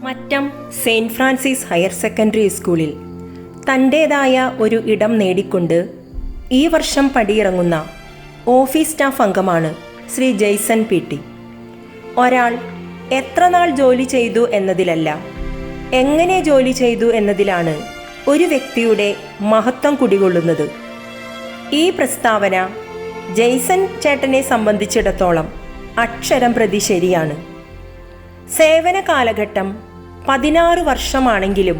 Mattam Saint Francis higher secondary സ്കൂളിൽ തൻ്റേതായ ഒരു ഇടം നേടിക്കൊണ്ട് ഈ വർഷം പടിയിറങ്ങുന്ന ഓഫീസ് സ്റ്റാഫ് അംഗമാണ് ശ്രീ ജെയ്സൺ പി.ടി. ഒരാൾ എത്ര നാൾ ജോലി ചെയ്തു എന്നതിലല്ല, എങ്ങനെ ജോലി ചെയ്തു എന്നതിലാണ് ഒരു വ്യക്തിയുടെ മഹത്വം കുടികൊള്ളുന്നത്. ഈ പ്രസ്താവന ജെയ്സൺ ചേട്ടനെ സംബന്ധിച്ചിടത്തോളം അക്ഷരം പ്രതി ശരിയാണ്. സേവന കാലഘട്ടം 16 വർഷമാണെങ്കിലും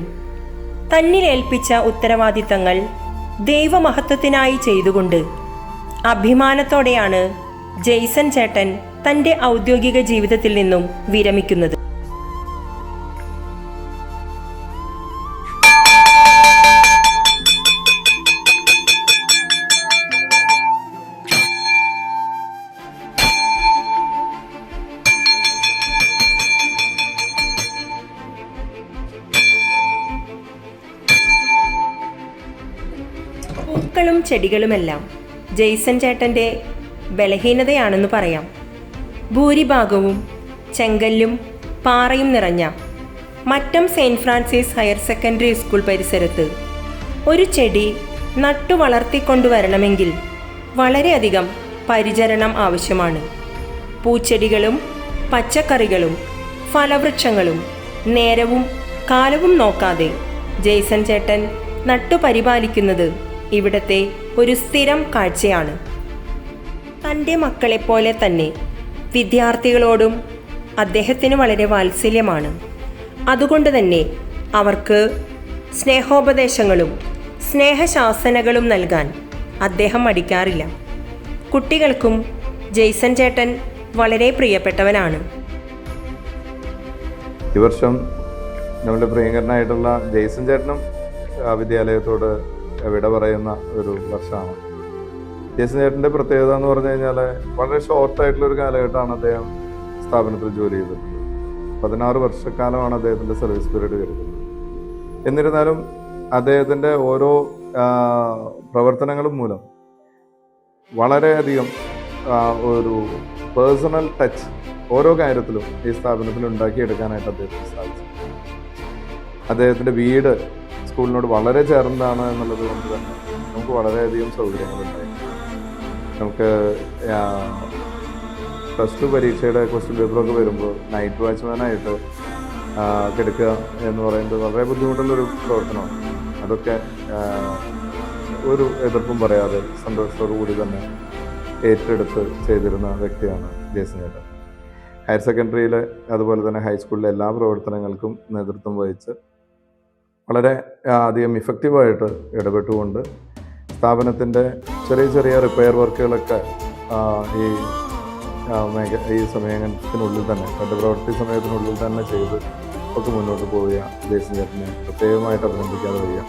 തന്നിലേൽപ്പിച്ച ഉത്തരവാദിത്തങ്ങൾ ദൈവമഹത്വത്തിനായി ചെയ്തുകൊണ്ട് അഭിമാനത്തോടെയാണ് ജെയ്സൺ ചേട്ടൻ തൻ്റെ ഔദ്യോഗിക ജീവിതത്തിൽ നിന്നും വിരമിക്കുന്നത്. പൂക്കളും ചെടികളുമെല്ലാം ജെയ്സൺ ചേട്ടൻ്റെ ബലഹീനതയാണെന്ന് പറയാം. ഭൂരിഭാഗവും ചെങ്കല്ലും പാറയും നിറഞ്ഞ Mattom Saint Francis higher secondary school പരിസരത്ത് ഒരു ചെടി നട്ടു വളർത്തിക്കൊണ്ടുവരണമെങ്കിൽ വളരെയധികം പരിചരണം ആവശ്യമാണ്. പൂച്ചെടികളും പച്ചക്കറികളും ഫലവൃക്ഷങ്ങളും നേരവും കാലവും നോക്കാതെ ജെയ്സൺ ചേട്ടൻ നട്ടുപരിപാലിക്കുന്നത് ഇവിടത്തെ ഒരു സ്ഥിരം കാഴ്ചയാണ്. തൻ്റെ മക്കളെപ്പോലെ തന്നെ വിദ്യാർത്ഥികളോടും അദ്ദേഹത്തിന് വളരെ വാത്സല്യമാണ്. അതുകൊണ്ട് തന്നെ അവർക്ക് സ്നേഹോപദേശങ്ങളും സ്നേഹശാസനകളും നൽകാൻ അദ്ദേഹം മടിക്കാറില്ല. കുട്ടികൾക്കും ജെയ്സൺ ചേട്ടൻ വളരെ പ്രിയപ്പെട്ടവനാണ്. ഈ വർഷം നമ്മുടെ പ്രിയങ്കരനായിട്ടുള്ള ജെയ്സൺ ചേട്ടനും വിദ്യാലയത്തോട് വിട പറയുന്ന ഒരു വർഷമാണ്. ജെയ്സൺ ചേട്ടൻ്റെ പ്രത്യേകത എന്ന് പറഞ്ഞു കഴിഞ്ഞാൽ വളരെ ഷോർട്ടായിട്ടുള്ളൊരു കാലഘട്ടമാണ് അദ്ദേഹം സ്ഥാപനത്തിൽ ജോലി ചെയ്തിട്ടുള്ളത്. 16 വർഷക്കാലമാണ് അദ്ദേഹത്തിൻ്റെ സർവീസ് പീരീഡ് വരുന്നത്. എന്നിരുന്നാലും അദ്ദേഹത്തിൻ്റെ ഓരോ പ്രവർത്തനങ്ങളും മൂലം വളരെയധികം ഒരു പേഴ്സണൽ ടച്ച് ഓരോ കാര്യത്തിലും ഈ സ്ഥാപനത്തിൽ ഉണ്ടാക്കിയെടുക്കാനായിട്ട് അദ്ദേഹത്തിന് സാധിച്ചു. അദ്ദേഹത്തിൻ്റെ വീട് സ്കൂളിനോട് വളരെ ചേർന്നതാണ് എന്നുള്ളത് കൊണ്ട് തന്നെ നമുക്ക് വളരെയധികം സൗകര്യങ്ങളുണ്ടായി. നമുക്ക് +2 പരീക്ഷയുടെ ക്വസ്റ്റ്യൻ പേപ്പറൊക്കെ വരുമ്പോൾ നൈറ്റ് വാച്ച്മാനായിട്ട് കിടക്കുക എന്ന് പറയുന്നത് വളരെ ബുദ്ധിമുട്ടുള്ളൊരു പ്രവർത്തനമാണ്. അതൊക്കെ ഒരു എതിർപ്പും പറയാതെ സന്തോഷത്തോടു കൂടി തന്നെ ഏറ്റെടുത്ത് ചെയ്തിരുന്ന വ്യക്തിയാണ് ജെയ്സൺ ചേട്ടൻ. ഹയർ സെക്കൻഡറിയിൽ അതുപോലെ തന്നെ ഹൈസ്കൂളിലെ എല്ലാ പ്രവർത്തനങ്ങൾക്കും നേതൃത്വം വഹിച്ച് വളരെ അധികം ഇഫക്റ്റീവായിട്ട് ഇടപെട്ടുകൊണ്ട് സ്ഥാപനത്തിൻ്റെ ചെറിയ ചെറിയ റിപ്പയർ വർക്കുകളൊക്കെ ഈ സമയത്തിനുള്ളിൽ തന്നെ തൻ്റെ പ്രവൃത്തി സമയത്തിനുള്ളിൽ തന്നെ ചെയ്ത് ഒക്കെ മുന്നോട്ട് പോവുക. ജെയ്സൺ ചേട്ടനെ പ്രത്യേകമായിട്ട് അഭിനന്ദിക്കാതെ വരിക.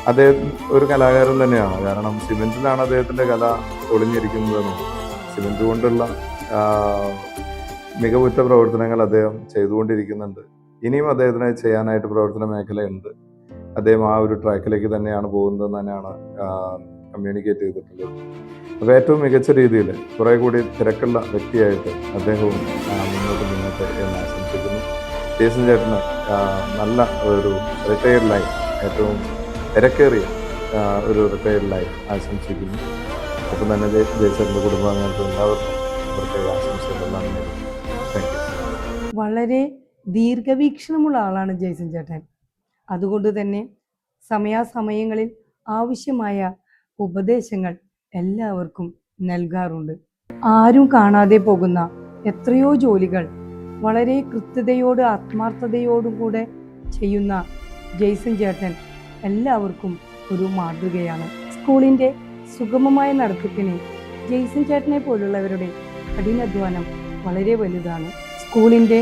അദ്ദേഹം ഒരു കലാകാരൻ തന്നെയാണ്. കാരണം സിമെൻറ്റിലാണ് അദ്ദേഹത്തിൻ്റെ കല ഒളിഞ്ഞിരിക്കുന്നതെന്നും സിമെൻറ്റ് കൊണ്ടുള്ള മികവുറ്റ പ്രവർത്തനങ്ങൾ അദ്ദേഹം ചെയ്തുകൊണ്ടിരിക്കുന്നുണ്ട്. ഇനിയും അദ്ദേഹത്തിന് ചെയ്യാനായിട്ട് പ്രവർത്തന മേഖലയുണ്ട്. അദ്ദേഹം ആ ഒരു ട്രാക്കിലേക്ക് തന്നെയാണ് പോകുന്നതെന്ന് തന്നെയാണ് കമ്മ്യൂണിക്കേറ്റ് ചെയ്തിട്ടുള്ളത്. അപ്പോൾ ഏറ്റവും മികച്ച രീതിയിൽ കുറേ കൂടി തിരക്കുള്ള വ്യക്തിയായിട്ട് അദ്ദേഹവും മുന്നോട്ട് എന്ന് ആശംസിക്കുന്നു. ജെയ്സൺ ചേട്ടന് നല്ല ഒരു റിട്ടയർഡ് ലൈഫ്, ഏറ്റവും തിരക്കേറിയ ഒരു റിട്ടയർഡ് ലൈഫ് ആശംസിക്കുന്നു. അപ്പം തന്നെ ജെയ്സന്റെ കുടുംബാംഗങ്ങൾക്ക് എല്ലാവർക്കും പ്രത്യേക ആശംസകളെല്ലാം നേരുന്നു. Thank you. വളരെ ദീർഘവീക്ഷണമുള്ള ആളാണ് ജെയ്സൺ ചേട്ടൻ. അതുകൊണ്ട് തന്നെ സമയാസമയങ്ങളിൽ ആവശ്യമായ ഉപദേശങ്ങൾ എല്ലാവർക്കും നൽകാറുണ്ട്. ആരും കാണാതെ പോകുന്ന എത്രയോ ജോലികൾ വളരെ കൃത്യതയോട് ആത്മാർത്ഥതയോടും കൂടെ ചെയ്യുന്ന ജെയ്സൺ ചേട്ടൻ എല്ലാവർക്കും ഒരു മാതൃകയാണ്. സ്കൂളിൻ്റെ സുഗമമായ നടത്തിപ്പിന് ജെയ്സൺ ചേട്ടനെ പോലുള്ളവരുടെ കഠിനാധ്വാനം വളരെ വലുതാണ്. സ്കൂളിൻ്റെ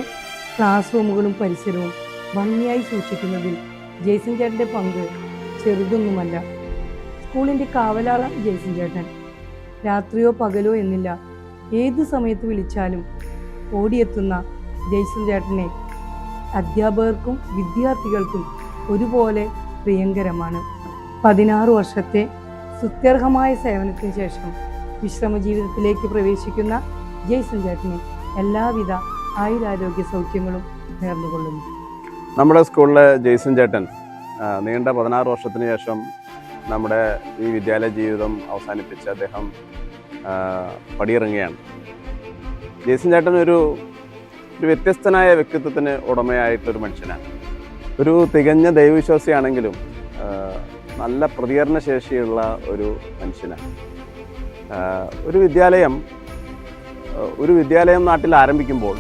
ക്ലാസ് റൂമുകളും പരിസരവും ഭംഗിയായി സൂക്ഷിക്കുന്നതിൽ ജെയ്സൺ ചേട്ടൻ്റെ പങ്ക് ചെറുതൊന്നുമല്ല. സ്കൂളിൻ്റെ കാവലാളാണ് ജെയ്സൺ ചേട്ടൻ. രാത്രിയോ പകലോ എന്നില്ല, ഏത് സമയത്ത് വിളിച്ചാലും ഓടിയെത്തുന്ന ജെയ്സൺ ചേട്ടനെ അധ്യാപകർക്കും വിദ്യാർത്ഥികൾക്കും ഒരുപോലെ പ്രിയങ്കരമാണ്. 16 വർഷത്തെ സ്തുത്യർഹമായ സേവനത്തിന് ശേഷം വിശ്രമ ജീവിതത്തിലേക്ക് പ്രവേശിക്കുന്ന ജെയ്സൺ ചേട്ടന് എല്ലാവിധ ആയുരാരോഗ്യ സൗഖ്യങ്ങളും നേർന്നുകൊള്ളുന്നു. നമ്മുടെ സ്കൂളിലെ ജെയ്സൺ ചേട്ടൻ നീണ്ട 16 വർഷത്തിന് ശേഷം നമ്മുടെ ഈ വിദ്യാലയ ജീവിതം അവസാനിപ്പിച്ച് അദ്ദേഹം പടിയിറങ്ങുകയാണ്. ജെയ്സൺ ചേട്ടൻ ഒരു വ്യത്യസ്തനായ വ്യക്തിത്വത്തിന് ഉടമയായിട്ടൊരു മനുഷ്യനാണ്. ഒരു തികഞ്ഞ ദൈവവിശ്വാസിയാണെങ്കിലും നല്ല പ്രതികരണശേഷിയുള്ള ഒരു മനുഷ്യനാണ്. ഒരു വിദ്യാലയം നാട്ടിൽ ആരംഭിക്കുമ്പോൾ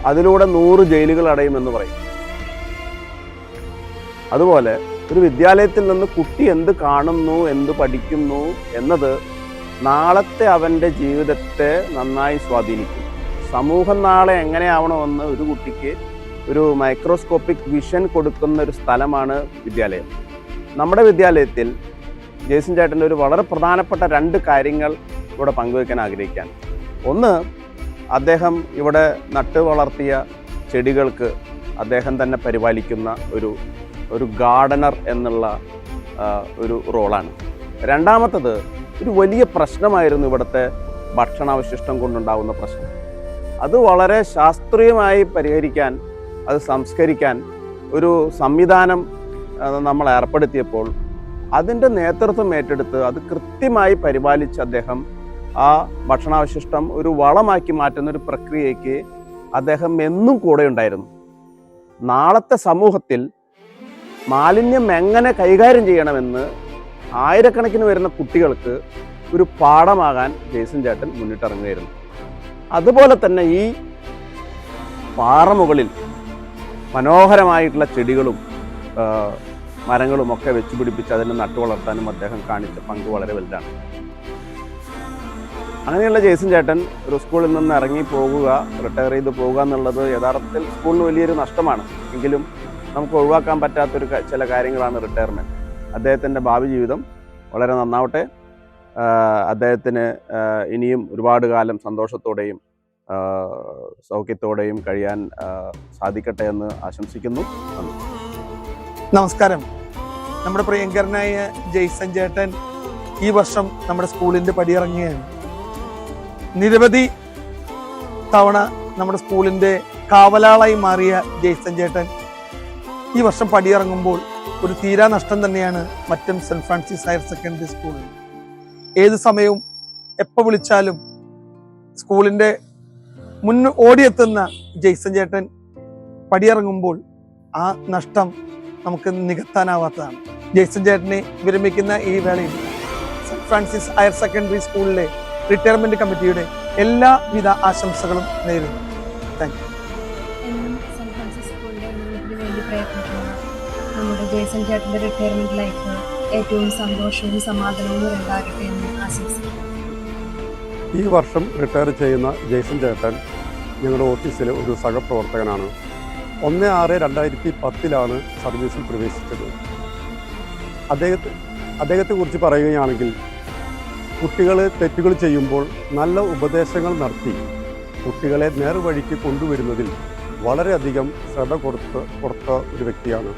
അതിലൂടെ 100 ജയിലുകൾ അടയുമെന്ന് പറയും. അതുപോലെ ഒരു വിദ്യാലയത്തിൽ നിന്ന് കുട്ടി എന്ത് കാണുന്നു, എന്ത് പഠിക്കുന്നു എന്നത് നാളത്തെ അവൻ്റെ ജീവിതത്തെ നന്നായി സ്വാധീനിക്കും. സമൂഹം നാളെ എങ്ങനെയാവണമെന്ന് ഒരു കുട്ടിക്ക് ഒരു മൈക്രോസ്കോപ്പിക് വിഷൻ കൊടുക്കുന്ന ഒരു സ്ഥലമാണ് വിദ്യാലയം. നമ്മുടെ വിദ്യാലയത്തിൽ ജെയ്സൺ ചേട്ടൻ്റെ ഒരു വളരെ പ്രധാനപ്പെട്ട 2 കാര്യങ്ങൾ ഇവിടെ പങ്കുവയ്ക്കാൻ ആഗ്രഹിക്കുകയാണ്. ഒന്ന്, അദ്ദേഹം ഇവിടെ നട്ടു വളർത്തിയ ചെടികൾക്ക് അദ്ദേഹം തന്നെ പരിപാലിക്കുന്ന ഒരു ഗാർഡനർ എന്നുള്ള ഒരു റോളാണ്. രണ്ടാമത്തത്, ഒരു വലിയ പ്രശ്നമായിരുന്നു ഇവിടുത്തെ ഭക്ഷണാവശിഷ്ടം കൊണ്ടുണ്ടാകുന്ന പ്രശ്നം. അത് വളരെ ശാസ്ത്രീയമായി പരിഹരിക്കാൻ, അത് സംസ്കരിക്കാൻ ഒരു സംവിധാനം നമ്മൾ ഏർപ്പെടുത്തിയപ്പോൾ അതിൻ്റെ നേതൃത്വം ഏറ്റെടുത്ത് അത് കൃത്യമായി പരിപാലിച്ച് അദ്ദേഹം ആ ഭക്ഷണാവശിഷ്ടം ഒരു വളമാക്കി മാറ്റുന്ന ഒരു പ്രക്രിയയ്ക്ക് അദ്ദേഹം എന്നും കൂടെ ഉണ്ടായിരുന്നു. നാളത്തെ സമൂഹത്തിൽ മാലിന്യം എങ്ങനെ കൈകാര്യം ചെയ്യണമെന്ന് ആയിരക്കണക്കിന് വരുന്ന കുട്ടികൾക്ക് ഒരു പാഠമാകാൻ ജെയ്സൺ ചേട്ടൻ മുന്നിട്ടിറങ്ങുകയായിരുന്നു. അതുപോലെ തന്നെ ഈ പാറമുകളിൽ മനോഹരമായിട്ടുള്ള ചെടികളും മരങ്ങളും ഒക്കെ വെച്ച് പിടിപ്പിച്ച് അതിനെ നട്ടു വളർത്താനും അദ്ദേഹം കാണിച്ച പങ്ക് വളരെ വലുതാണ്. അങ്ങനെയുള്ള ജെയ്സൺ ചേട്ടൻ ഒരു സ്കൂളിൽ നിന്ന് ഇറങ്ങി പോകുക, റിട്ടയർ ചെയ്ത് പോകുക എന്നുള്ളത് യഥാർത്ഥത്തിൽ സ്കൂളിന് വലിയൊരു നഷ്ടമാണ്. എങ്കിലും നമുക്ക് ഒഴിവാക്കാൻ പറ്റാത്തൊരു ചില കാര്യങ്ങളാണ് റിട്ടയർമെൻറ്റ്. അദ്ദേഹത്തിൻ്റെ ഭാവി ജീവിതം വളരെ നന്നാവട്ടെ. അദ്ദേഹത്തിന് ഇനിയും ഒരുപാട് കാലം സന്തോഷത്തോടെയും സൗഖ്യത്തോടെയും കഴിയാൻ സാധിക്കട്ടെ എന്ന് ആശംസിക്കുന്നു. നമസ്കാരം. നമ്മുടെ പ്രിയങ്കരനായ ജെയ്സൺ ചേട്ടൻ ഈ വർഷം നമ്മുടെ സ്കൂളിൻ്റെ പടിയിറങ്ങുകയാണ്. നിരവധി തവണ നമ്മുടെ സ്കൂളിൻ്റെ കാവലാളായി മാറിയ ജെയ്സൺ ചേട്ടൻ ഈ വർഷം പടിയിറങ്ങുമ്പോൾ ഒരു തീരാ നഷ്ടം തന്നെയാണ് Mattom Saint Francis higher secondary സ്കൂളിൽ. ഏത് സമയവും എപ്പോൾ വിളിച്ചാലും സ്കൂളിൻ്റെ ഓടിയെത്തുന്ന ജെയ്സൺ ചേട്ടൻ പടിയിറങ്ങുമ്പോൾ ആ നഷ്ടം നമുക്ക് നികത്താനാവാത്തതാണ്. ജെയ്സൺ ചേട്ടനെ വിരമിക്കുന്ന ഈ വേളയിൽ സെൻറ്റ് ഫ്രാൻസിസ് ഹയർ സെക്കൻഡറി സ്കൂളിലെ റിട്ടയർമെന്റ് കമ്മിറ്റിയുടെ എല്ലാവിധ ആശംസകളും നേരുന്നു. Thank you. എന്നും സെൻറ്റ് ഫ്രാൻസിസ് സ്കൂളിൻ്റെ ഉന്നതിക്ക് വേണ്ടി പ്രയത്നിക്കുന്ന നമ്മുടെ ജെയ്സൺ ചേട്ടൻ്റെ റിട്ടയർമെൻറ്റ് ലൈഫ് ഏറ്റവും സന്തോഷവും സമാധാനവും ഉണ്ടാകട്ടെ എന്ന് ആശംസിക്കുന്നു. ഈ വർഷം റിട്ടയർ ചെയ്യുന്ന ജെയ്സൺ ചേട്ടൻ ഞങ്ങളുടെ ഓഫീസിലെ ഒരു സഹപ്രവർത്തകനാണ്. 1/6/2010 സർവീസിൽ പ്രവേശിച്ചത്. അദ്ദേഹത്തെക്കുറിച്ച് പറയുകയാണെങ്കിൽ, കുട്ടികൾ തെറ്റുകൾ ചെയ്യുമ്പോൾ നല്ല ഉപദേശങ്ങൾ നടത്തി കുട്ടികളെ നേർവഴിക്ക് കൊണ്ടുവരുന്നതിൽ വളരെയധികം ശ്രദ്ധ കൊടുത്ത ഒരു വ്യക്തിയാണ്.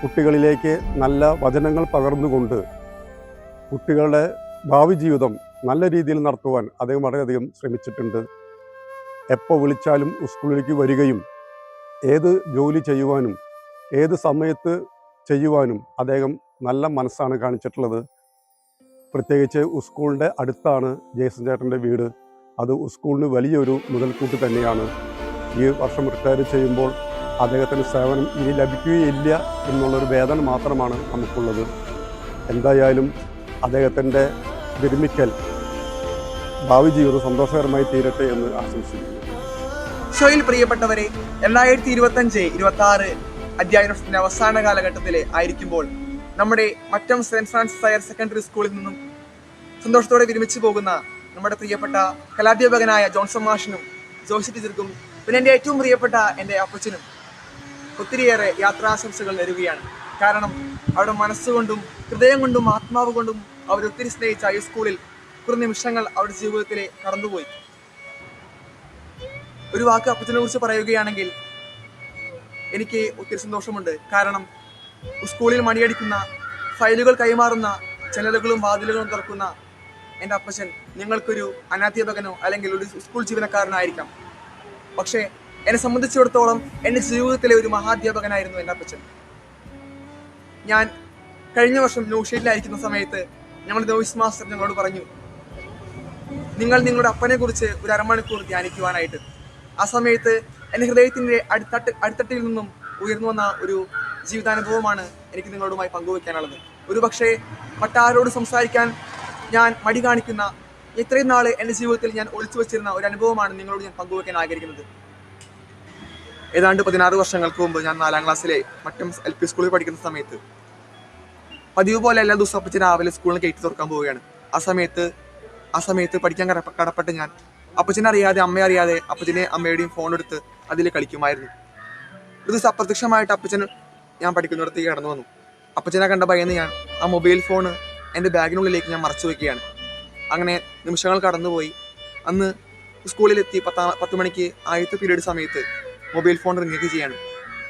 കുട്ടികളിലേക്ക് നല്ല വചനങ്ങൾ പകർന്നുകൊണ്ട് കുട്ടികളുടെ ഭാവി ജീവിതം നല്ല രീതിയിൽ നടത്തുവാൻ അദ്ദേഹം വളരെയധികം ശ്രമിച്ചിട്ടുണ്ട്. എപ്പോൾ വിളിച്ചാലും സ്കൂളിലേക്ക് വരികയും ഏത് ജോലി ചെയ്യുവാനും ഏത് സമയത്ത് ചെയ്യുവാനും അദ്ദേഹം നല്ല മനസ്സാണ് കാണിച്ചിട്ടുള്ളത്. പ്രത്യേകിച്ച് സ്കൂളിൻ്റെ അടുത്താണ് ജെയ്സൺ ചേട്ടൻ്റെ വീട്. അത് സ്കൂളിന് വലിയൊരു മുതൽക്കൂട്ട് തന്നെയാണ്. ഈ വർഷം റിട്ടയർ ചെയ്യുമ്പോൾ അദ്ദേഹത്തിന് സേവനം ഇനി ലഭിക്കുകയില്ല എന്നുള്ളൊരു വേദന മാത്രമാണ് നമുക്കുള്ളത്. എന്തായാലും അദ്ദേഹത്തിൻ്റെ വിരമിക്കൽ ഭാവി ജീവിതം സന്തോഷകരമായി തീരട്ടെ എന്ന് ആശംസിക്കുന്നു. ഷോയിൽ പ്രിയപ്പെട്ടവരെ, 2025-26 അധ്യയന വർഷത്തിന്റെ അവസാന കാലഘട്ടത്തിലെ ആയിരിക്കുമ്പോൾ നമ്മുടെ Mattom Saint Francis higher secondary സ്കൂളിൽ നിന്നും സന്തോഷത്തോടെ വിരമിച്ചു പോകുന്ന നമ്മുടെ പ്രിയപ്പെട്ട കലാധ്യാപകനായ ജോൺസൺ മാഷിനും ജോഷി ടീച്ചർക്കും പിന്നെ എൻ്റെ ഏറ്റവും പ്രിയപ്പെട്ട എൻ്റെ അപ്പച്ചനും ഒത്തിരിയേറെ യാത്രാശംസകൾ നേരുകയാണ്. കാരണം അവരുടെ മനസ്സുകൊണ്ടും ഹൃദയം കൊണ്ടും ആത്മാവ് കൊണ്ടും അവരൊത്തിരി സ്നേഹിച്ച ഈ സ്കൂളിൽ കുറേ നിമിഷങ്ങൾ അവരുടെ ജീവിതത്തിലെ കടന്നുപോയി. ഒരു വാക്ക് അപ്പച്ചനെ കുറിച്ച് പറയുകയാണെങ്കിൽ എനിക്ക് ഒത്തിരി സന്തോഷമുണ്ട്. കാരണം സ്കൂളിൽ മണിയടിക്കുന്ന, ഫയലുകൾ കൈമാറുന്ന, ജനലുകളും വാതിലുകളും തുറക്കുന്ന എൻ്റെ അപ്പച്ചൻ നിങ്ങൾക്കൊരു അനാധ്യാപകനോ അല്ലെങ്കിൽ ഒരു സ്കൂൾ ജീവനക്കാരനായിരിക്കാം. പക്ഷേ എന്നെ സംബന്ധിച്ചിടത്തോളം എൻ്റെ ജീവിതത്തിലെ ഒരു മഹാധ്യാപകനായിരുന്നു എൻ്റെ അപ്പച്ചൻ. ഞാൻ കഴിഞ്ഞ വർഷം ന്യൂഷീറ്റിലായിരിക്കുന്ന സമയത്ത് ഞങ്ങളുടെ നോയിസ് മാസ്റ്റർ ഞങ്ങളോട് പറഞ്ഞു, നിങ്ങൾ നിങ്ങളുടെ അപ്പനെ കുറിച്ച് ഒരു അരമണിക്കൂർ ധ്യാനിക്കുവാനായിട്ട്. ആ സമയത്ത് എൻ്റെ ഹൃദയത്തിൻ്റെ അടിത്തട്ടിൽ നിന്നും ഉയർന്നു വന്ന ഒരു ജീവിതാനുഭവമാണ് എനിക്ക് നിങ്ങളോടുമായി പങ്കുവയ്ക്കാനുള്ളത്. ഒരു പക്ഷേ മറ്റാരോട് സംസാരിക്കാൻ ഞാൻ മടി കാണിക്കുന്ന ഇത്രയും നാൾ എൻ്റെ ജീവിതത്തിൽ ഞാൻ ഒളിച്ചു വച്ചിരുന്ന ഒരു അനുഭവമാണ് നിങ്ങളോട് ഞാൻ പങ്കുവയ്ക്കാൻ ആഗ്രഹിക്കുന്നത്. ഏതാണ്ട് 16 വർഷങ്ങൾക്ക് മുമ്പ് ഞാൻ 4ാം ക്ലാസ്സിലെ മറ്റം LP സ്കൂളിൽ പഠിക്കുന്ന സമയത്ത് പതിവ് പോലെ എല്ലാ ദിവസവും അപ്പച്ചൻ രാവിലെ സ്കൂളിൽ ഗേറ്റ് തുറക്കാൻ പോവുകയാണ്. ആ സമയത്ത് പഠിക്കാൻ കടപ്പെട്ട് ഞാൻ അപ്പച്ചനെ അറിയാതെ അമ്മയെ അറിയാതെ അപ്പച്ചനെ അമ്മയുടെയും ഫോൺ എടുത്ത് അതിൽ കളിക്കുമായിരുന്നു. ഒരു ദിവസം അപ്രത്യക്ഷമായിട്ട് അപ്പച്ചൻ ഞാൻ പഠിക്കുന്നിടത്തേക്ക് കടന്നു വന്നു. അപ്പച്ചനെ കണ്ട ഭയന്ന് ഞാൻ ആ മൊബൈൽ ഫോൺ എൻ്റെ ബാഗിനുള്ളിലേക്ക് ഞാൻ മറച്ചു വയ്ക്കുകയാണ്. അങ്ങനെ നിമിഷങ്ങൾ കടന്നുപോയി. അന്ന് സ്കൂളിലെത്തി 10 മണിക്ക് ആദ്യത്തെ പീരീഡ് സമയത്ത് മൊബൈൽ ഫോൺ റിങ് ചെയ്യാണ്.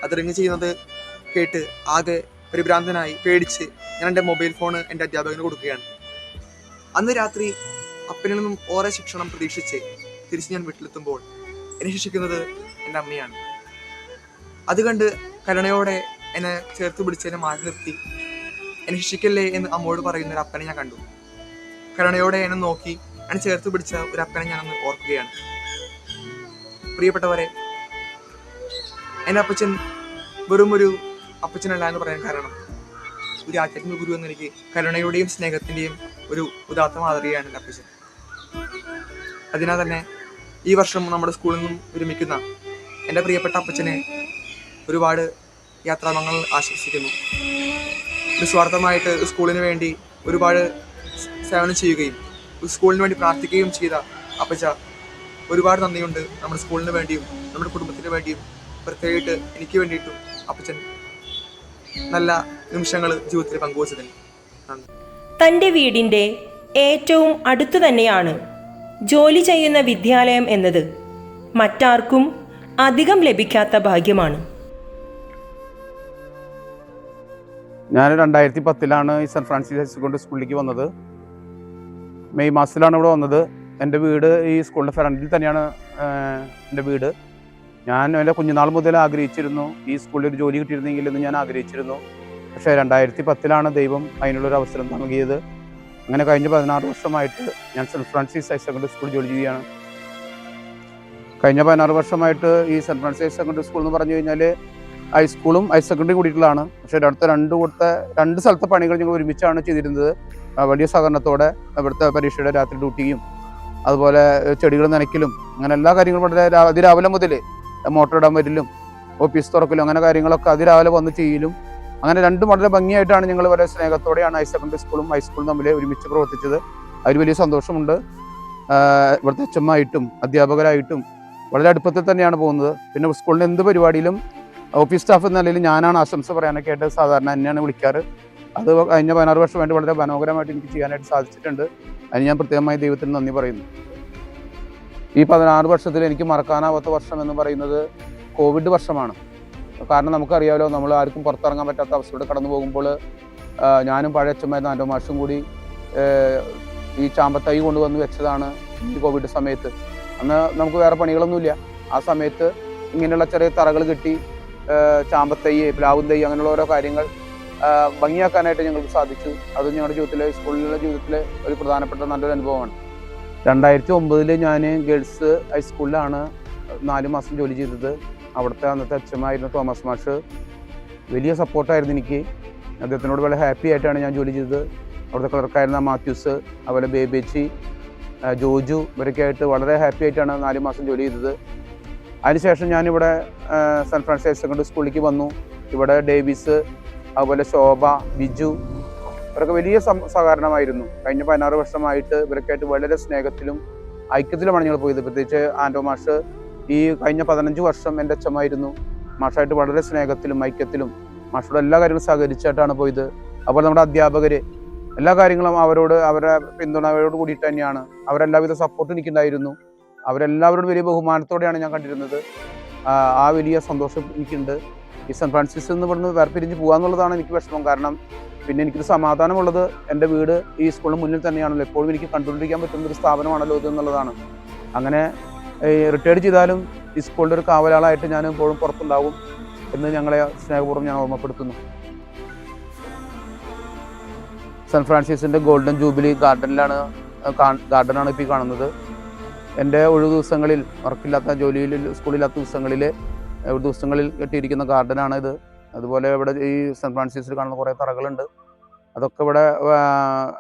അത് റിങ് ചെയ്യുന്നത് കേട്ട് ആകെ പരിഭ്രാന്തനായി പേടിച്ച് ഞാൻ എൻ്റെ മൊബൈൽ ഫോൺ എൻ്റെ അധ്യാപകന് കൊടുക്കുകയാണ്. അന്ന് രാത്രി അപ്പനിൽ നിന്നും ഓരോ ശിക്ഷണം പ്രതീക്ഷിച്ച് തിരിച്ച് ഞാൻ വീട്ടിലെത്തുമ്പോൾ എന്നെ ശിക്ഷിക്കുന്നത് എൻ്റെ അമ്മയാണ്. അത് കണ്ട് കരുണയോടെ എന്നെ ചേർത്ത് പിടിച്ച് എന്നെ മാറ്റി നിർത്തി എന്നെ ശിക്ഷിക്കല്ലേ എന്ന് അമ്മയോട് പറയുന്ന ഒരു അപ്പനെ ഞാൻ കണ്ടു. കരുണയോടെ എന്നെ നോക്കി എന്നെ ചേർത്ത് പിടിച്ച ഒരു അപ്പനെ ഞാനൊന്ന് ഓർക്കുകയാണ്. പ്രിയപ്പെട്ടവരെ, എൻ്റെ അപ്പച്ചൻ വെറും ഒരു അപ്പച്ചനല്ല എന്ന് പറയാൻ കാരണം ഒരു ആധ്യാത്മിക ഗുരു എന്ന എനിക്ക് കരുണയുടെയും സ്നേഹത്തിൻ്റെയും ഒരു ഉദാത്ത മാതൃകയാണ് എൻ്റെ അപ്പച്ചൻ. അതിനാൽ തന്നെ ഈ വർഷം നമ്മുടെ സ്കൂളിൽ നിന്നും വിരമിക്കുന്ന എൻ്റെ പ്രിയപ്പെട്ട അപ്പച്ചനെ ഒരുപാട് യാത്രാമംഗൾ ആശംസിക്കുന്നു. നിസ്വാർത്ഥമായിട്ട് സ്കൂളിന് വേണ്ടി ഒരുപാട് സേവനം ചെയ്യുകയും സ്കൂളിന് വേണ്ടി പ്രാർത്ഥിക്കുകയും ചെയ്ത അപ്പച്ച ഒരുപാട് നന്ദിയുണ്ട്. നമ്മുടെ സ്കൂളിന് വേണ്ടിയും നമ്മുടെ കുടുംബത്തിന് വേണ്ടിയും പ്രത്യേകിച്ച് എനിക്ക് വേണ്ടിയിട്ടും അപ്പച്ചൻ നല്ല നിമിഷങ്ങൾ ജീവിതത്തിൽ പങ്കുവച്ചതിന് നന്ദി. തൻ്റെ വീടിൻ്റെ ഏറ്റവും അടുത്തു തന്നെയാണ് ജോലി ചെയ്യുന്ന വിദ്യാലയം എന്നത് മറ്റാർക്കും അധികം ലഭിക്കാത്ത ഭാഗ്യമാണ്. ഞാൻ 2010 ഈ സെൻറ്റ് ഫ്രാൻസിസ് ഹയർ സെക്കൻഡറി സ്കൂളിലേക്ക് വന്നത്. മെയ് മാസത്തിലാണ് ഇവിടെ വന്നത്. എൻ്റെ വീട് ഈ സ്കൂളിൻ്റെ ഫ്രണ്ടിൽ തന്നെയാണ് എൻ്റെ വീട്. ഞാൻ എൻ്റെ കുഞ്ഞുനാൾ മുതൽ ആഗ്രഹിച്ചിരുന്നു ഈ സ്കൂളിൽ ഒരു ജോലി കിട്ടിയിരുന്നെങ്കിൽ എന്ന് ഞാൻ ആഗ്രഹിച്ചിരുന്നു. പക്ഷേ 2010 ദൈവം അതിനുള്ളൊരു അവസരം നൽകിയത്. അങ്ങനെ കഴിഞ്ഞ 16 വർഷമായിട്ട് ഞാൻ സെൻറ്റ് ഫ്രാൻസിസ് ഹയർ സെക്കൻഡറി സ്കൂളിൽ ജോലി ചെയ്യുകയാണ്. കഴിഞ്ഞ 16 വർഷമായിട്ട് ഈ Saint Francis higher secondary school എന്ന് പറഞ്ഞു കഴിഞ്ഞാൽ ഹൈസ്കൂളും ഹയർ സെക്കൻഡറി കൂടിയിട്ടുള്ളതാണ്. പക്ഷേ അടുത്ത രണ്ട് സ്ഥലത്തെ പണികൾ ഞങ്ങൾ ഒരുമിച്ചാണ് ചെയ്തിരുന്നത്. വലിയ സഹകരണത്തോടെ ഇവിടുത്തെ പരീക്ഷയുടെ രാത്രി ഡ്യൂട്ടിയും അതുപോലെ ചെടികൾ നനയ്ക്കലും അങ്ങനെ എല്ലാ കാര്യങ്ങളും വളരെ അതിരാവിലെ മുതൽ മോട്ടർ ഇടാൻ വരലും ഓഫീസ് തുറക്കലും അങ്ങനെ കാര്യങ്ങളൊക്കെ അതിരാവിലെ വന്ന് ചെയ്യലും അങ്ങനെ രണ്ടും വളരെ ഭംഗിയായിട്ടാണ് ഞങ്ങൾ വളരെ സ്നേഹത്തോടെയാണ് ഹയർ സെക്കൻഡറി സ്കൂളും ഹൈസ്കൂളും തമ്മിൽ ഒരുമിച്ച് പ്രവർത്തിച്ചത്. അതിൽ വലിയ സന്തോഷമുണ്ട്. ഇവിടുത്തെ അച്ഛന്മാരായിട്ടും അധ്യാപകരായിട്ടും വളരെ അടുപ്പത്തിൽ തന്നെയാണ് പോകുന്നത്. പിന്നെ സ്കൂളിൻ്റെ എന്ത് പരിപാടിയിലും ഓഫീസ് സ്റ്റാഫ് എന്ന നിലയിൽ ഞാനാണ് ആശംസ പറയാനൊക്കെ ആയിട്ട് സാധാരണ എന്നെയാണ് വിളിക്കാറ്. അത് കഴിഞ്ഞ 16 വർഷമായിട്ട് വളരെ മനോഹരമായിട്ട് എനിക്ക് ചെയ്യാനായിട്ട് സാധിച്ചിട്ടുണ്ട്. അതിന് ഞാൻ പ്രത്യേകമായി ദൈവത്തിന് നന്ദി പറയുന്നു. ഈ 16 വർഷത്തിൽ എനിക്ക് മറക്കാനാവാത്ത വർഷം എന്ന് പറയുന്നത് കോവിഡ് വർഷമാണ്. കാരണം നമുക്കറിയാമല്ലോ, നമ്മൾ ആർക്കും പുറത്തിറങ്ങാൻ പറ്റാത്ത അവസ്ഥയോടെ കടന്നു പോകുമ്പോൾ ഞാനും പഴയ അച്ഛന്മാരും ആൻഡോ മാഷും കൂടി ഈ ചാമ്പത്തൈ കൊണ്ടുവന്ന് വെച്ചതാണ് ഈ കോവിഡ് സമയത്ത്. അന്ന് നമുക്ക് വേറെ പണികളൊന്നുമില്ല. ആ സമയത്ത് ഇങ്ങനെയുള്ള ചെറിയ തറകൾ കെട്ടി ചാമ്പത്തൈ, പ്ലാവും തൈ അങ്ങനെയുള്ള ഓരോ കാര്യങ്ങൾ ഭംഗിയാക്കാനായിട്ട് ഞങ്ങൾക്ക് സാധിച്ചു. അത് ഞങ്ങളുടെ ജീവിതത്തിലെ സ്കൂളിലുള്ള ജീവിതത്തിലെ ഒരു പ്രധാനപ്പെട്ട നല്ലൊരു അനുഭവമാണ്. 2009 ഞാൻ ഗേൾസ് ഹൈസ്കൂളിലാണ് 4 മാസം ജോലി ചെയ്തത്. അവിടുത്തെ അന്നത്തെ അച്ഛനായിരുന്ന തോമസ് മാഷ് വലിയ സപ്പോർട്ടായിരുന്നു എനിക്ക്. അദ്ദേഹത്തിനോട് വളരെ ഹാപ്പി ആയിട്ടാണ് ഞാൻ ജോലി ചെയ്തത്. അവിടുത്തെ ക്ലർക്കായിരുന്ന മാത്യൂസ്, അതുപോലെ ബേബേച്ചി, ജോജു ഇവരൊക്കെ ആയിട്ട് വളരെ ഹാപ്പി ആയിട്ടാണ് 4 മാസം ജോലി ചെയ്തത്. അതിനുശേഷം ഞാനിവിടെ സെൻറ്റ് ഫ്രാൻസിസ് ഹയർ സെക്കൻഡറി സ്കൂളിലേക്ക് വന്നു. ഇവിടെ ഡേവിസ്, അതുപോലെ ശോഭ, ബിജു ഇവരൊക്കെ വലിയ സഹകരണമായിരുന്നു. കഴിഞ്ഞ 16 വർഷമായിട്ട് ഇവരൊക്കെ ആയിട്ട് വളരെ സ്നേഹത്തിലും ഐക്യത്തിലുമാണ് ഞങ്ങൾ പോയത്. പ്രത്യേകിച്ച് ആൻഡോ മാഷ് ഈ കഴിഞ്ഞ 15 വർഷം എൻ്റെ അച്ഛമായിരുന്നു. മാഷായിട്ട് വളരെ സ്നേഹത്തിലും ഐക്യത്തിലും മാഷോട് എല്ലാ കാര്യങ്ങളും സഹകരിച്ചായിട്ടാണ് പോയത്. അതുപോലെ നമ്മുടെ അധ്യാപകർ എല്ലാ കാര്യങ്ങളും അവരുടെ പിന്തുണയോട് കൂടിയിട്ട് തന്നെയാണ്. അവരെല്ലാവിധ സപ്പോർട്ട് എനിക്കുണ്ടായിരുന്നു. അവരെല്ലാവരോടും വലിയ ബഹുമാനത്തോടെയാണ് ഞാൻ കണ്ടിരുന്നത്. ആ വലിയ സന്തോഷം എനിക്കുണ്ട്. ഈ സെൻറ്റ് ഫ്രാൻസിസ് എന്ന് പറഞ്ഞ് വേർപിരിഞ്ഞ് പോകാന്നുള്ളതാണ് എനിക്ക് വിഷമം. കാരണം പിന്നെ എനിക്കൊരു സമാധാനമുള്ളത് എൻ്റെ വീട് ഈ സ്കൂളിന് മുന്നിൽ തന്നെയാണല്ലോ. എപ്പോഴും എനിക്ക് കണ്ടുകൊണ്ടിരിക്കാൻ പറ്റുന്ന ഒരു സ്ഥാപനമാണല്ലോ ഇത് എന്നുള്ളതാണ്. അങ്ങനെ റിട്ടയർഡ് ചെയ്താലും ഈ സ്കൂളിൻ്റെ ഒരു കാവലാളായിട്ട് ഞാൻ ഇപ്പോഴും പുറത്തുണ്ടാവും എന്ന് ഞങ്ങളെ സ്നേഹപൂർവ്വം ഞാൻ ഓർമ്മപ്പെടുത്തുന്നു. സെൻറ്റ് ഫ്രാൻസിസിൻ്റെ ഗോൾഡൻ ജൂബിലി ഗാർഡനാണ് ഇപ്പോൾ ഈ കാണുന്നത്. എൻ്റെ ഒഴിവ് ദിവസങ്ങളിൽ വർക്കില്ലാത്ത ജോലിയിൽ സ്കൂളില്ലാത്ത ദിവസങ്ങളിൽ കെട്ടിയിരിക്കുന്ന ഗാർഡനാണ് ഇത്. അതുപോലെ ഇവിടെ ഈ സെൻറ്റ് ഫ്രാൻസിസിൽ കാണുന്ന കുറേ തറകളുണ്ട്. അതൊക്കെ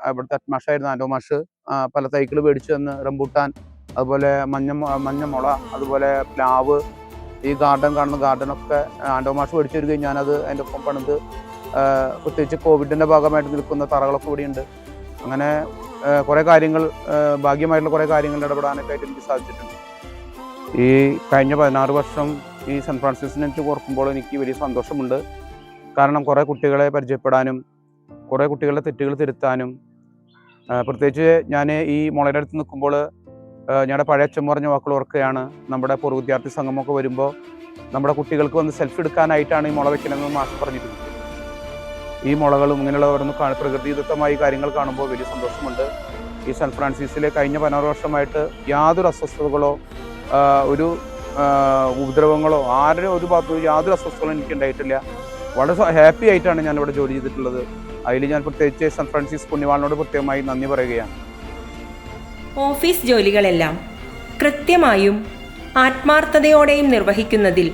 ഇവിടുത്തെ മാഷായിരുന്നു ആൻഡോ മാഷ് പല തൈകൾ മേടിച്ചു തന്ന് റംബൂട്ടാൻ, അതുപോലെ മഞ്ഞമുള, അതുപോലെ പ്ലാവ്, ഈ കാണുന്ന ഗാർഡനൊക്കെ ആൻഡോ മാഷ് മേടിച്ചു തരികയും ഞാനത് അതിൻ്റെ ഒപ്പം പണിത് പ്രത്യേകിച്ച് കോവിഡിൻ്റെ ഭാഗമായിട്ട് നിൽക്കുന്ന തറകളൊക്കെ ഇവിടെയുണ്ട്. അങ്ങനെ കുറേ കാര്യങ്ങൾ ഭാഗ്യമായിട്ടുള്ള കുറേ കാര്യങ്ങളിൽ ഇടപെടാനൊക്കെ ആയിട്ട് എനിക്ക് സാധിച്ചിട്ടുണ്ട്. ഈ കഴിഞ്ഞ 16 വർഷം ഈ സെൻറ്റ് ഫ്രാൻസിസിനെ ഓർക്കുമ്പോൾ എനിക്ക് വലിയ സന്തോഷമുണ്ട്. കാരണം കുറേ കുട്ടികളെ പരിചയപ്പെടാനും കുറേ കുട്ടികളുടെ തെറ്റുകൾ തിരുത്താനും, പ്രത്യേകിച്ച് ഞാൻ ഈ മുളയുടെ അടുത്ത് നിൽക്കുമ്പോൾ ഞങ്ങളുടെ പഴയ അച്ഛൻ പറഞ്ഞ വാക്കുകൾ ഓർക്കുകയാണ്. നമ്മുടെ പൂർവ്വ വിദ്യാർത്ഥി സംഗമമൊക്കെ വരുമ്പോൾ നമ്മുടെ കുട്ടികൾക്ക് വന്ന് സെൽഫി എടുക്കാനായിട്ടാണ് ഈ മുള വെക്കണമെന്ന് മാഷ് പറഞ്ഞിട്ടുണ്ട്. ഈ മുളകളും ഇങ്ങനെയുള്ള ഓരോന്ന് പ്രകൃതിദത്തമായി കാര്യങ്ങൾ കാണുമ്പോൾ വലിയ സന്തോഷമുണ്ട്. ഈ സെൻറ്റ് ഫ്രാൻസിസിലെ കഴിഞ്ഞ 16 വർഷമായിട്ട് യാതൊരു അസ്വസ്ഥതകളോ ഒരു ഉപദ്രവങ്ങളോ ആരുടെ ഒരു ഭാഗത്തും യാതൊരു അസ്വസ്ഥതകളും എനിക്ക് ഉണ്ടായിട്ടില്ല. വളരെ ഹാപ്പി ആയിട്ടാണ് ഞാനിവിടെ ജോലി ചെയ്തിട്ടുള്ളത്. അതിൽ ഞാൻ പ്രത്യേകിച്ച് സെൻറ്റ് ഫ്രാൻസിസ് പുണ്യവാളിനോട് പ്രത്യേകമായി നന്ദി പറയുകയാണ്. ഓഫീസ് ജോലികളെല്ലാം കൃത്യമായും ആത്മാർത്ഥതയോടെയും നിർവഹിക്കുന്നതിൽ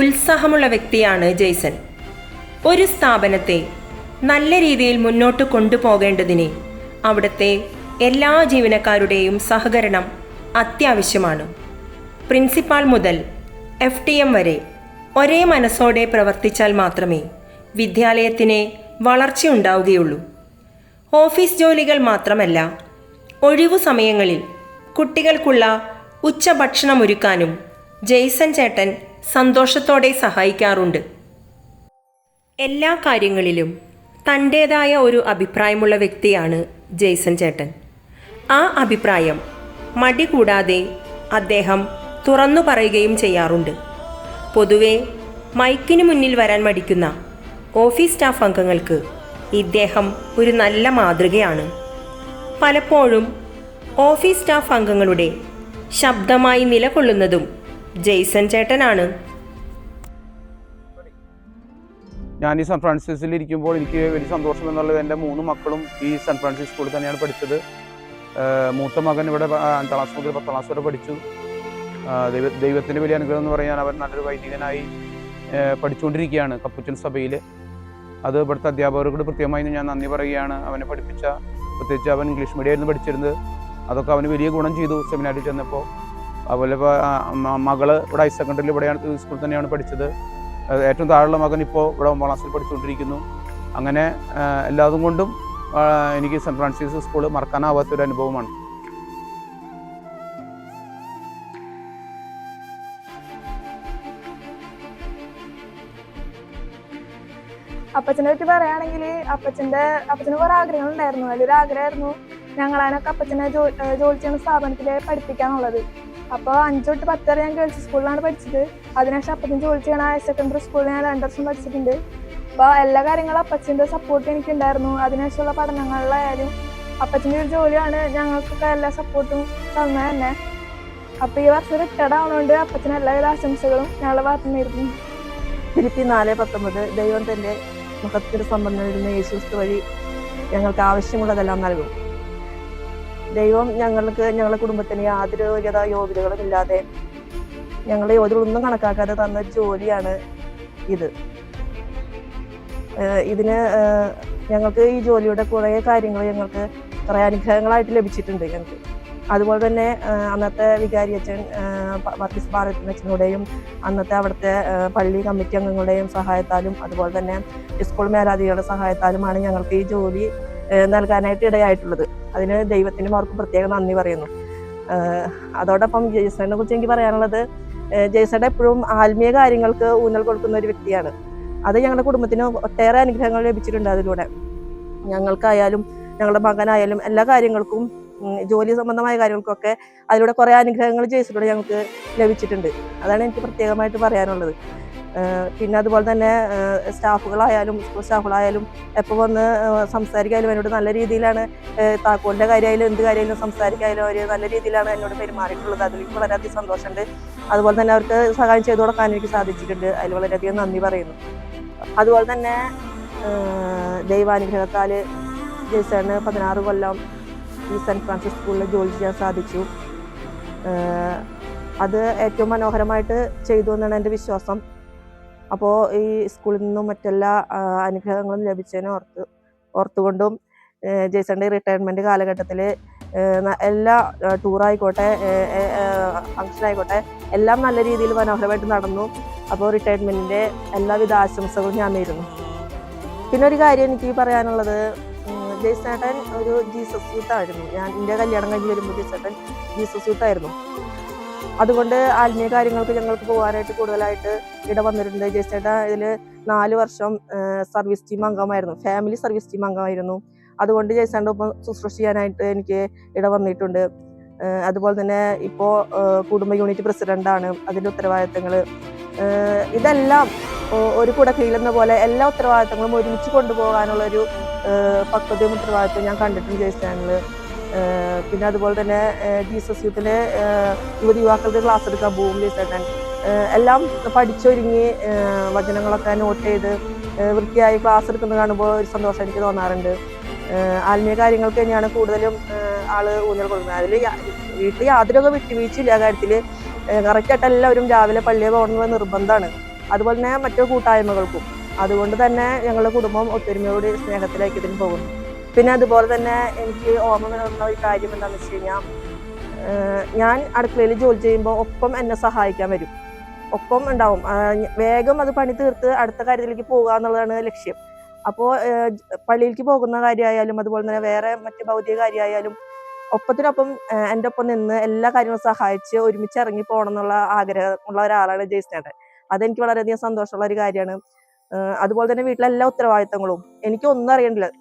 ഉത്സാഹമുള്ള വ്യക്തിയാണ് ജെയ്സൺ. ഒരു സ്ഥാപനത്തെ നല്ല രീതിയിൽ മുന്നോട്ട് കൊണ്ടുപോകേണ്ടതിന് അവിടുത്തെ എല്ലാ ജീവനക്കാരുടെയും സഹകരണം അത്യാവശ്യമാണ്. പ്രിൻസിപ്പാൾ മുതൽ FTM വരെ ഒരേ മനസ്സോടെ പ്രവർത്തിച്ചാൽ മാത്രമേ വിദ്യാലയത്തിന് വളർച്ചയുണ്ടാവുകയുള്ളൂ. ഓഫീസ് ജോലികൾ മാത്രമല്ല, ഒഴിവു സമയങ്ങളിൽ കുട്ടികൾക്കുള്ള ഉച്ചഭക്ഷണമൊരുക്കാനും ജെയ്സൺ ചേട്ടൻ സന്തോഷത്തോടെ സഹായിക്കാറുണ്ട്. എല്ലാ കാര്യങ്ങളിലും തൻ്റേതായ ഒരു അഭിപ്രായമുള്ള വ്യക്തിയാണ് ജെയ്സൺ ചേട്ടൻ. ആ അഭിപ്രായം മടി കൂടാതെ അദ്ദേഹം തുറന്നു പറയുകയും ചെയ്യാറുണ്ട്. പൊതുവെ മൈക്കിന് മുന്നിൽ വരാൻ മടിക്കുന്ന ഓഫീസ് സ്റ്റാഫ് അംഗങ്ങൾക്ക് ഇദ്ദേഹം ഒരു നല്ല മാതൃകയാണ്. പലപ്പോഴും ഓഫീസ് സ്റ്റാഫ് അംഗങ്ങളുടെ ശബ്ദമായി നിലകൊള്ളുന്നതും ജെയ്സൺ ചേട്ടനാണ്. ഞാൻ ഈ സെൻറ്റ് ഫ്രാൻസിസിൽ ഇരിക്കുമ്പോൾ എനിക്ക് വലിയ സന്തോഷം എന്നുള്ളത് എൻ്റെ 3 മക്കളും ഈ സെൻറ്റ് ഫ്രാൻസിസ് സ്കൂളിൽ തന്നെയാണ് പഠിച്ചത്. മൂത്ത മകൻ ഇവിടെ 5ാം ക്ലാസ് മുതൽ 10ാം ക്ലാസ് വരെ പഠിച്ചു. ദൈവത്തിൻ്റെ വലിയ അനുഗ്രഹം എന്ന് പറയാൻ അവൻ നല്ലൊരു വൈദികനായി പഠിച്ചുകൊണ്ടിരിക്കുകയാണ് കപ്പുച്ചൻ സഭയിൽ. അത് ഇവിടുത്തെ അധ്യാപകരോട് പ്രത്യേകമായി ഞാൻ നന്ദി പറയുകയാണ്. അവനെ പഠിപ്പിച്ച, പ്രത്യേകിച്ച് അവൻ ഇംഗ്ലീഷ് മീഡിയം ആയിരുന്നു പഠിച്ചിരുന്നത്, അതൊക്കെ അവന് വലിയ ഗുണം ചെയ്തു സെമിനാരിൽ ചെന്നപ്പോൾ. അതുപോലെ മകള് ഇവിടെ ഹയർ സെക്കൻഡറിയിൽ ഇവിടെയാണ് സ്കൂളിൽ തന്നെയാണ് പഠിച്ചത്. ഏറ്റവും താഴെയുള്ള മകൻ ഇപ്പോൾ ഇവിടെ 9ാം ക്ലാസ്സിൽ പഠിച്ചുകൊണ്ടിരിക്കുന്നു. അങ്ങനെ എല്ലാതും കൊണ്ടും എനിക്ക് സെൻറ്റ് ഫ്രാൻസിസ് സ്കൂൾ മറക്കാനാവാത്തൊരു അനുഭവമാണ്. അപ്പച്ചനെ പറ്റി പറയുകയാണെങ്കിൽ അപ്പച്ചന് കുറെ ആഗ്രഹങ്ങൾ ഉണ്ടായിരുന്നു. അതിലൊരു ആഗ്രഹമായിരുന്നു ഞങ്ങളാനൊക്കെ അപ്പച്ചനെ ജോലി ചെയ്യുന്ന സ്ഥാപനത്തിൽ പഠിപ്പിക്കാന്നുള്ളത്. അപ്പോൾ 5 തൊട്ട് 10 വരെ ഞാൻ ഗേൾസ് സ്കൂളിലാണ് പഠിച്ചത്. അതിനുശേഷം അപ്പച്ചൻ ജോലി ചെയ്യണ ഹയർ സെക്കൻഡറി സ്കൂളിൽ ഞാൻ 2 വർഷം പഠിച്ചിട്ടുണ്ട്. അപ്പോൾ എല്ലാ കാര്യങ്ങളും അപ്പച്ചൻ്റെ സപ്പോർട്ട് എനിക്കുണ്ടായിരുന്നു. അതിനുശേഷമുള്ള പഠനങ്ങളിലായാലും അപ്പച്ചൻ്റെ ഒരു ജോലിയാണ് ഞങ്ങൾക്കൊക്കെ എല്ലാ സപ്പോർട്ടും തന്നത് തന്നെ. അപ്പോൾ ഈ വർഷം റിട്ടയർഡ് ആവുന്നതുകൊണ്ട് അപ്പച്ചന് എല്ലാവിധ ആശംസകളും ഞങ്ങളെ ഭാഗത്തുനിന്നിരുന്നു. ഫിലിപ്പി 4:19 ദൈവം തൻ്റെ മുഖത്തിന് സംബന്ധിക്കുന്ന യേശുക്രിസ്തു വഴി ഞങ്ങൾക്ക് ആവശ്യമുള്ളതെല്ലാം നൽകും. ദൈവം ഞങ്ങളുടെ കുടുംബത്തിന് യാതൊരു യോഗ്യതകളും ഇല്ലാതെ ഞങ്ങളുടെ യോഗ്യതകളൊന്നും കണക്കാക്കാതെ തന്ന ജോലിയാണ് ഇത്. ഇതിന് ഞങ്ങൾക്ക് ഈ ജോലിയുടെ കുറേ കാര്യങ്ങൾ ഞങ്ങൾക്ക് കുറേ അനുഗ്രഹങ്ങളായിട്ട് ലഭിച്ചിട്ടുണ്ട് ഞങ്ങൾക്ക്. അതുപോലെ തന്നെ അന്നത്തെ വികാരി അച്ഛൻ വർഗീസ് ഭാരതനച്ഛനുടെയും അന്നത്തെ അവിടുത്തെ പള്ളി കമ്മിറ്റി അംഗങ്ങളുടെയും സഹായത്താലും അതുപോലെ തന്നെ സ്കൂൾ മേലാധികാരികളുടെ സഹായത്താലുമാണ് ഞങ്ങൾക്ക് ഈ ജോലി നൽകാനായിട്ട് ഇടയായിട്ടുള്ളത്. അതിന് ദൈവത്തിനും അവർക്ക് പ്രത്യേകം നന്ദി പറയുന്നു. അതോടൊപ്പം ജെയ്സണിനെ കുറിച്ച് എനിക്ക് പറയാനുള്ളത്, ജെയ്സൺ എപ്പോഴും ആത്മീയ കാര്യങ്ങൾക്ക് ഊന്നൽ കൊടുക്കുന്ന ഒരു വ്യക്തിയാണ്. അത് ഞങ്ങളുടെ കുടുംബത്തിന് ഒട്ടേറെ അനുഗ്രഹങ്ങൾ ലഭിച്ചിട്ടുണ്ട്. അതിലൂടെ ഞങ്ങൾക്കായാലും ഞങ്ങളുടെ മകനായാലും എല്ലാ കാര്യങ്ങൾക്കും ജോലി സംബന്ധമായ കാര്യങ്ങൾക്കൊക്കെ അതിലൂടെ കുറേ അനുഗ്രഹങ്ങൾ ജെയ്സണിലൂടെ ഞങ്ങൾക്ക് ലഭിച്ചിട്ടുണ്ട്. അതാണ് എനിക്ക് പ്രത്യേകമായിട്ട് പറയാനുള്ളത്. പിന്നെ അതുപോലെ തന്നെ സ്റ്റാഫുകളായാലും സ്കൂൾ സ്റ്റാഫുകളായാലും എപ്പോൾ വന്ന് സംസാരിക്കാനും എന്നോട് നല്ല രീതിയിലാണ് താക്കോലിൻ്റെ കാര്യമായാലും എന്ത് കാര്യമായാലും സംസാരിക്കായാലും അവർ നല്ല രീതിയിലാണ് എന്നോട് പെരുമാറിയിട്ടുള്ളത്. അതിൽ വളരെയധികം സന്തോഷമുണ്ട്. അതുപോലെ തന്നെ അവർക്ക് സഹായം ചെയ്തു കൊടുക്കാൻ എനിക്ക് സാധിച്ചിട്ടുണ്ട്. അതിൽ വളരെയധികം നന്ദി പറയുന്നു. അതുപോലെ തന്നെ ദൈവാനുഗ്രഹത്താൽ ജെയ്സന് 16 കൊല്ലം ഈ സെൻറ്റ് ഫ്രാൻസിസ് സ്കൂളിൽ ജോലി ചെയ്യാൻ സാധിച്ചു. അത് ഏറ്റവും മനോഹരമായിട്ട് ചെയ്തു എന്നാണ് എൻ്റെ വിശ്വാസം. അപ്പോൾ ഈ സ്കൂളിൽ നിന്നും മറ്റെല്ലാ അനുഗ്രഹങ്ങളും ലഭിച്ചതിനെ ഓർത്തുകൊണ്ടും ജെയ്സൻ്റെ റിട്ടയർമെൻറ്റ് കാലഘട്ടത്തിൽ എല്ലാ ടൂറായിക്കോട്ടെ ഫംഗ്ഷനായിക്കോട്ടെ എല്ലാം നല്ല രീതിയിൽ മനോഹരമായിട്ട് നടന്നു. അപ്പോൾ റിട്ടയർമെൻറ്റിൻ്റെ എല്ലാവിധ ആശംസകളും ഞാൻ നേരുന്നു. പിന്നെ ഒരു കാര്യം എനിക്ക് പറയാനുള്ളത്, ജെയ്സേട്ടൻ ഒരു ജീസസ് യൂത്ത് ആയിരുന്നു. എൻ്റെ കല്യാണം കഴിഞ്ഞ് വരുമ്പോൾ ജെയ്സേട്ടൻ ജീസസ് യൂത്ത് ആയിരുന്നു. അതുകൊണ്ട് ആത്മീയ കാര്യങ്ങൾക്ക് ഞങ്ങൾക്ക് പോകാനായിട്ട് കൂടുതലായിട്ട് വന്നിട്ടുണ്ട്. ജെയ്സേട്ടൻ ഇതിൽ 4 വർഷം സർവീസ് ടീം അംഗമായിരുന്നു, ഫാമിലി സർവീസ് ടീം അംഗമായിരുന്നു. അതുകൊണ്ട് ജെയ്സേട്ടൻ്റെ ഒപ്പം ശുശ്രൂഷ ചെയ്യാനായിട്ട് എനിക്ക് വന്നിട്ടുണ്ട്. അതുപോലെ തന്നെ ഇപ്പോൾ കുടുംബ യൂണിറ്റ് പ്രസിഡൻ്റാണ്. അതിൻ്റെ ഉത്തരവാദിത്തങ്ങൾ ഇതെല്ലാം ഒരു കൂടെ കീഴുന്ന പോലെ എല്ലാ ഉത്തരവാദിത്തങ്ങളും ഒരുമിച്ച് കൊണ്ടുപോകാനുള്ളൊരു പക്വതയും ഉത്തരവാദിത്വം ഞാൻ കണ്ടിട്ടുണ്ട് ജെയ്സേട്ടനിൽ. പിന്നെ അതുപോലെ തന്നെ ജീസസ് യൂത്തിലെ യുവാക്കൾക്ക് ക്ലാസ് എടുക്കാൻ പോകും ജെയ്സേട്ടൻ. എല്ലാം പഠിച്ചൊരുങ്ങി വചനങ്ങളൊക്കെ നോട്ട് ചെയ്ത് വൃത്തിയായി ക്ലാസ് എടുക്കുന്നത് കാണുമ്പോൾ ഒരു സന്തോഷം എനിക്ക് തോന്നാറുണ്ട്. ആത്മീയ കാര്യങ്ങൾക്ക് തന്നെയാണ് കൂടുതലും ആള് ഊന്നൽ കൊടുക്കുന്നത്. അതിൽ വീട്ടിൽ യാതൊരു വിട്ടുവീഴ്ചയില്ല. ആ കാര്യത്തിൽ കറക്റ്റായിട്ട് എല്ലാവരും രാവിലെ പള്ളിയിൽ പോകണമെന്ന് നിർബന്ധമാണ്. അതുപോലെ തന്നെ മറ്റു കൂട്ടായ്മകൾക്കും. അതുകൊണ്ട് തന്നെ ഞങ്ങളുടെ കുടുംബം ഒത്തൊരുമയോട് സ്നേഹത്തിലേക്ക് ഇതിന് പോകുന്നു. പിന്നെ അതുപോലെ തന്നെ എനിക്ക് ഓർമ്മ വരുന്ന ഒരു കാര്യം എന്താണെന്ന് വെച്ച് കഴിഞ്ഞാൽ, ഞാൻ അടുക്കളയിൽ ജോലി ചെയ്യുമ്പോൾ ഒപ്പം എന്നെ സഹായിക്കാൻ വരും, ഒപ്പം ഉണ്ടാവും. വേഗം അത് പണി തീർത്ത് അടുത്ത കാര്യത്തിലേക്ക് പോകുക എന്നുള്ളതാണ് ലക്ഷ്യം. അപ്പോൾ പള്ളിയിലേക്ക് പോകുന്ന കാര്യമായാലും അതുപോലെ തന്നെ വേറെ മറ്റ് ഭൗതിക കാര്യമായാലും ഒപ്പത്തിനൊപ്പം എൻ്റെ ഒപ്പം നിന്ന് എല്ലാ കാര്യങ്ങളും സഹായിച്ച് ഒരുമിച്ച് ഇറങ്ങി പോകണം എന്നുള്ള ആഗ്രഹമുള്ള ഒരാളാണ് ജെയ്സേട്ടൻ. അതെനിക്ക് വളരെയധികം സന്തോഷമുള്ള ഒരു കാര്യമാണ്. അതുപോലെ തന്നെ വീട്ടിലെല്ലാ ഉത്തരവാദിത്തങ്ങളും എനിക്കൊന്നും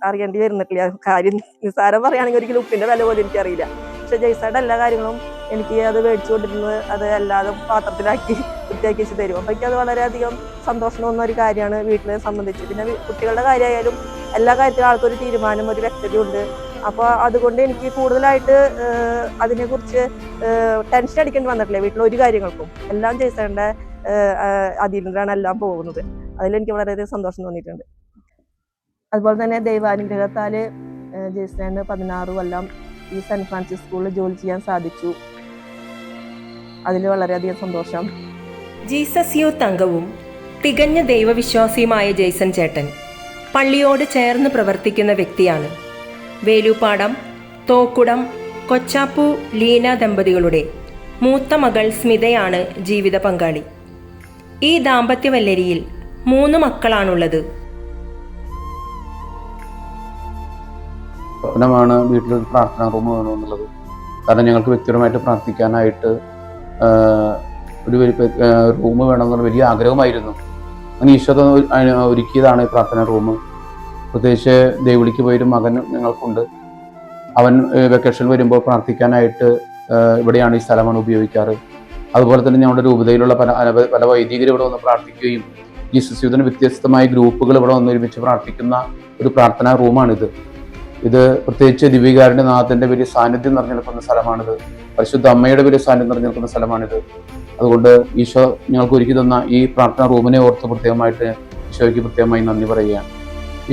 അറിയേണ്ടി വരുന്നിട്ടില്ല. കാര്യം നിസ്സാരം പറയുകയാണെങ്കിൽ ഒരിക്കലും ഉപ്പിൻ്റെ വില പോലും എനിക്കറിയില്ല. പക്ഷെ ജെയ്സേട്ടൻ എല്ലാ കാര്യങ്ങളും എനിക്ക് അത് മേടിച്ചു കൊണ്ടിരുന്നത് അത് എല്ലാതും പാത്രത്തിലാക്കി വൃത്തിയാക്കി വെച്ച് തരും. അപ്പോൾ എനിക്കത് വളരെയധികം സന്തോഷം തോന്നുന്ന ഒരു കാര്യമാണ് വീട്ടിലെ സംബന്ധിച്ച്. പിന്നെ കുട്ടികളുടെ കാര്യമായാലും എല്ലാ കാര്യത്തിലും ആൾക്കൊരു തീരുമാനം, ഒരു വ്യക്തതയുണ്ട്. അപ്പോൾ അതുകൊണ്ട് എനിക്ക് കൂടുതലായിട്ട് അതിനെക്കുറിച്ച് ടെൻഷൻ അടിക്കേണ്ടി വന്നിട്ടില്ല വീട്ടിലെ ഒരു കാര്യങ്ങൾക്കും. എല്ലാം ജെയ്സേട്ടൻ്റെ അധീനതയിലാണ് എല്ലാം പോകുന്നത്. അതിലെനിക്ക് വളരെയധികം സന്തോഷം തോന്നിയിട്ടുണ്ട്. അതുപോലെ തന്നെ ദൈവാനുഗ്രഹത്താൽ ജെയ്സേട്ടന് 16 കൊല്ലം ഈ സെൻറ്റ് ഫ്രാൻസിസ് സ്കൂളിൽ ജോലി ചെയ്യാൻ സാധിച്ചു. അതിൽ വളരെയധികം സന്തോഷം. ജീസസ് യൂത്ത് അംഗവും തികഞ്ഞ ദൈവവിശ്വാസിയുമായ ജെയ്സൺ ചേട്ടൻ പള്ളിയോട് ചേർന്ന് പ്രവർത്തിക്കുന്ന വ്യക്തിയാണ്. വേലൂപ്പാടം തോക്കുടം കൊച്ചാപ്പു ലീന ദമ്പതികളുടെ മൂത്ത മകൾ സ്മിതയാണ് ജീവിത പങ്കാളി. ഈ ദാമ്പത്യവല്ലരിയിൽ 3 മക്കളാണുള്ളത്. സ്വപ്നമാണ് വീട്ടിലൊരു പ്രാർത്ഥനാ റൂം വേണമെന്നുള്ളത്. കാരണം ഞങ്ങൾക്ക് വ്യക്തിപരമായിട്ട് പ്രാർത്ഥിക്കാനായിട്ട് ഒരു റൂം വേണമെന്നുള്ള വലിയ ആഗ്രഹമായിരുന്നു. അങ്ങനെ ഈശോ ഒരുക്കിയതാണ് ഈ പ്രാർത്ഥനാ റൂം. പ്രത്യേകിച്ച് ദേവിളിക്ക് പോയൊരു മകൻ ഞങ്ങൾക്കുണ്ട്. അവൻ വെക്കേഷനിൽ വരുമ്പോൾ പ്രാർത്ഥിക്കാനായിട്ട് ഇവിടെയാണ് ഈ സ്ഥലമാണ് ഉപയോഗിക്കാറ്. അതുപോലെ തന്നെ ഞങ്ങളുടെ രൂപതയിലുള്ള പല വൈദികരും ഇവിടെ വന്ന് പ്രാർത്ഥിക്കുകയും ജീസസ് യൂത്തിന് വ്യത്യസ്തമായ ഗ്രൂപ്പുകൾ ഇവിടെ വന്ന് ഒരുമിച്ച് പ്രാർത്ഥിക്കുന്ന ഒരു പ്രാർത്ഥനാ റൂമാണിത്. ഇത് പ്രത്യേകിച്ച് ദിവ്യകാരുണ്യ നാഥന്റെ വലിയ സാന്നിധ്യം നിറഞ്ഞു നിൽക്കുന്ന സ്ഥലമാണിത്. പരിശുദ്ധ അമ്മയുടെ വലിയ സാന്നിധ്യം നിറഞ്ഞു നിൽക്കുന്ന സ്ഥലമാണിത്. അതുകൊണ്ട് ഈശോ ഞങ്ങൾക്ക് ഒരുക്കി തന്ന ഈ പ്രാർത്ഥനാ റൂമിനെ ഓർത്ത് പ്രത്യേകമായിട്ട് ഈശോയ്ക്ക് പ്രത്യേകമായി നന്ദി പറയുകയാണ്.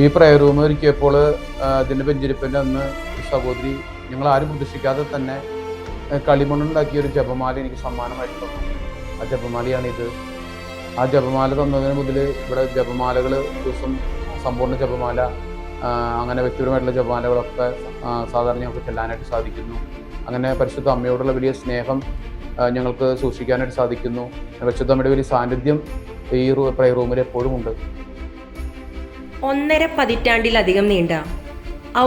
ഈ പ്രയർ റൂം ഒരുക്കിയപ്പോൾ ഇതിൻ്റെ വെഞ്ചരിപ്പിൻ്റെ അന്ന് സഹോദരി ഞങ്ങൾ ആരും പ്രതീക്ഷിക്കാതെ തന്നെ കളിമണ്ണുണ്ടാക്കിയ ഒരു ജപമാല എനിക്ക് സമ്മാനമായിട്ട് തന്നു. ആ ജപമാലയാണിത്. ആ ജപമാല തന്നതിന് മുതൽ ഇവിടെ ജപമാലകൾ ദിവസം സമ്പൂർണ്ണ ജപമാല അങ്ങനെ വ്യക്തിപരമായിട്ടുള്ള ജപമാലകളൊക്കെ സാധാരണ ഞങ്ങൾക്ക് ചെല്ലാനായിട്ട് സാധിക്കുന്നു. അങ്ങനെ പരിശുദ്ധ അമ്മയോടുള്ള വലിയ സ്നേഹം ഞങ്ങൾക്ക് സൂക്ഷിക്കാനായിട്ട് സാധിക്കുന്നു. പരിശുദ്ധ അമ്മയുടെ വലിയ സാന്നിധ്യം ഈ പ്രയർ റൂമിൽ എപ്പോഴും ഉണ്ട്. 1.5 പതിറ്റാണ്ടിലധികം നീണ്ട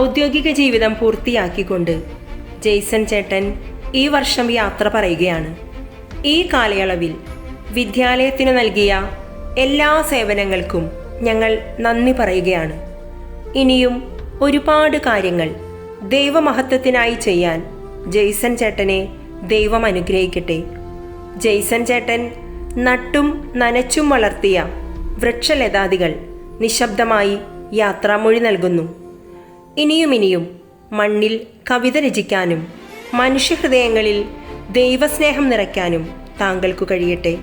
ഔദ്യോഗിക ജീവിതം പൂർത്തിയാക്കിക്കൊണ്ട് ജെയ്സൺ ചേട്ടൻ ഈ വർഷം യാത്ര പറയുകയാണ്. ഈ കാലയളവിൽ വിദ്യാലയത്തിന് നൽകിയ എല്ലാ സേവനങ്ങൾക്കും ഞങ്ങൾ നന്ദി പറയുകയാണ്. ഇനിയും ഒരുപാട് കാര്യങ്ങൾ ദൈവമഹത്വത്തിനായി ചെയ്യാൻ ജെയ്സൺ ചേട്ടനെ ദൈവം അനുഗ്രഹിക്കട്ടെ. ജെയ്സൺ ചേട്ടൻ നട്ടും നനച്ചും വളർത്തിയ വൃക്ഷലതാദികൾ നിശബ്ദമായി യാത്രാമൊഴി നൽകുന്നു. ഇനിയും മണ്ണിൽ കവിത രചിക്കാനും മനുഷ്യഹൃദയങ്ങളിൽ ദൈവസ്നേഹം നിറയ്ക്കാനും താങ്കൾക്കു കഴിയട്ടെ.